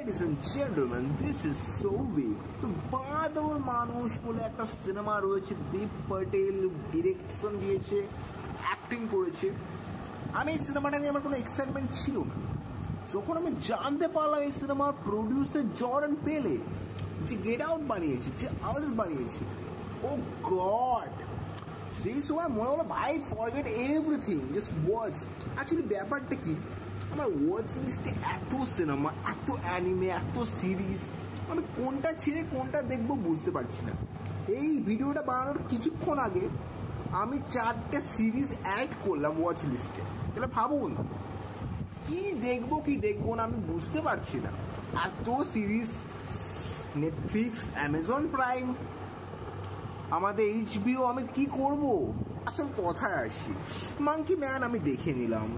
Ladies and gentlemen, this is Sovi. তো বাদর মানুষ বলে একটা সিনেমা রয়েছে, দেব পাটেল ডিরেকশন দিয়েছে, অ্যাক্টিং করেছে। আমি এই সিনেমাটা নিয়ে আমার কোনো এক্সাইটমেন্ট ছিল না। যখন আমি জানতে পারলাম এই সিনেমার প্রডিউসার জর্ডান পেলে, যে গেট আউট বানিয়েছে, যে আওয়াজ বানিয়েছে, ও গড, সেই সময় মনে হলো ভাই forget everything, just watch. Actually ব্যাপারটা কি, আমার ওয়াচ লিস্টে এত সিনেমা, এত অ্যানিমে, এত সিরিজ, আমি কোনটা ছেড়ে কোনটা দেখবো বুঝতে পারছি না। এই ভিডিওটা বানানোর কিছুক্ষণ আগে আমি 4টে সিরিজ অ্যাড করলাম ওয়াচ লিস্টে। তাহলে ভাবুন কি দেখবো না আমি বুঝতে পারছি না। এত সিরিজ, নেটফ্লিক্স, অ্যামাজন প্রাইম, আমাদের HBO, আমি কি করব? আসল কথায় আসি, মাঙ্কি ম্যান আমি দেখে নিলাম।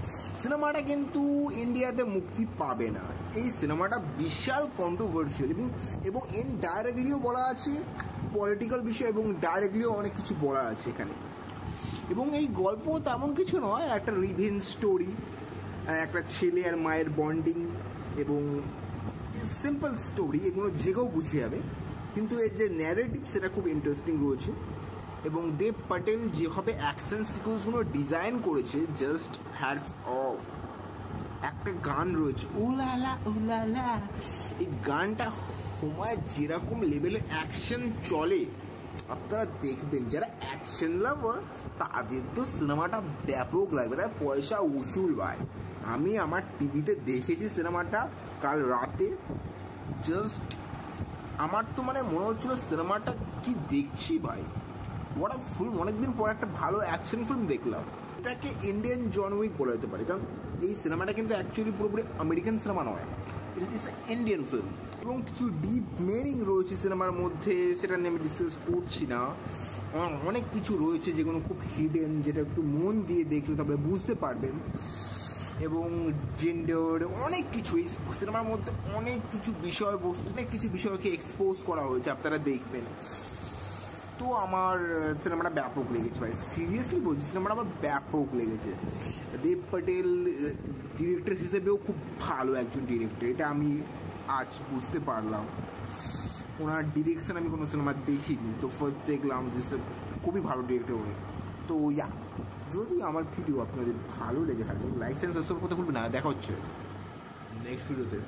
সিনেমাটা কিন্তু ইন্ডিয়াতে মুক্তি পাবে না। এই সিনেমাটা বিশাল কন্ট্রোভার্সিয়াল এবং ইনডাইরেক্টলিও বলা আছে পলিটিক্যাল বিষয়, এবং ডাইরেক্টলিও অনেক কিছু বলা আছে এখানে। এবং এই গল্প তেমন কিছু নয়, একটা রিভেঞ্জ স্টোরি, একটা ছেলে আর মায়ের বন্ডিং, এবং সিম্পল স্টোরি, এগুলো যে কেউ বুঝে যাবে। কিন্তু এর যে ন্যারেটিভ সেটা খুব ইন্টারেস্টিং রয়েছে। এবং দেব পাটেল যেভাবে অ্যাকশন সিকোয়েন্সগুলো ডিজাইন করেছে, জাস্ট হ্যাটস অফ। একটা গান রয়েছে উলালা উলালা, এই গানটা সময় যেরকম লেভেলের অ্যাকশন চলে আপনারা দেখবেন। যারা অ্যাকশন লাভার তাদের তো সিনেমাটা ব্যাপক লাগবে, তাই পয়সা উসুল ভাই। আমি আমার টিভিতে দেখেছি সিনেমাটা কাল রাতে, জাস্ট আমার তো মানে মনে হচ্ছিল সিনেমাটা কি দেখছি ভাই, হোয়াট আ ফিল্ম। অনেকদিন পর একটা ভালো অ্যাকশন ফিল্ম দেখলাম। এটাকে ইন্ডিয়ান জন উইক বলা যেতে পারে, কারণ এই সিনেমাটা কিন্তু অ্যাকচুয়ালি পুরোপুরি আমেরিকান সিনেমা নয়, ইটস ইন্ডিয়ান ফিল্ম। এবং কিছু ডিপ মিনিং রয়েছে সিনেমার মধ্যে, সেটা নিয়ে আমি ডিসকাস করছি না। অনেক কিছু রয়েছে যেগুলো খুব হিডেন, যেটা একটু মন দিয়ে দেখলে তবে বুঝতে পারবেন। এবং জেন্ডার, অনেক কিছু এই সিনেমার মধ্যে, অনেক কিছু বিষয়বস্তু, অনেক কিছু বিষয়কে এক্সপোজ করা হয়েছে, আপনারা দেখবেন। তো আমার সিনেমাটা ব্যাপক লেগেছে ভাই, সিরিয়াসলি বলছি, সিনেমাটা আমার ব্যাপক লেগেছে। দেব পাটেল ডিরেক্টর হিসেবেও খুব ভালো একজন ডিরেক্টর, এটা আমি আজ বুঝতে পারলাম। ওনার ডিরেকশন আমি কোনো সিনেমা দেখিনি, তো ফার্স্ট দেখলাম যে খুবই ভালো ডিরেক্টর উনি। তো যদি আমার ভিডিও আপনাদের ভালো লেগে থাকে, লাইক এন্ড সাবস্ক্রাইব করতে ভুলবেন না। দেখা হচ্ছে নেক্সট ভিডিওতে।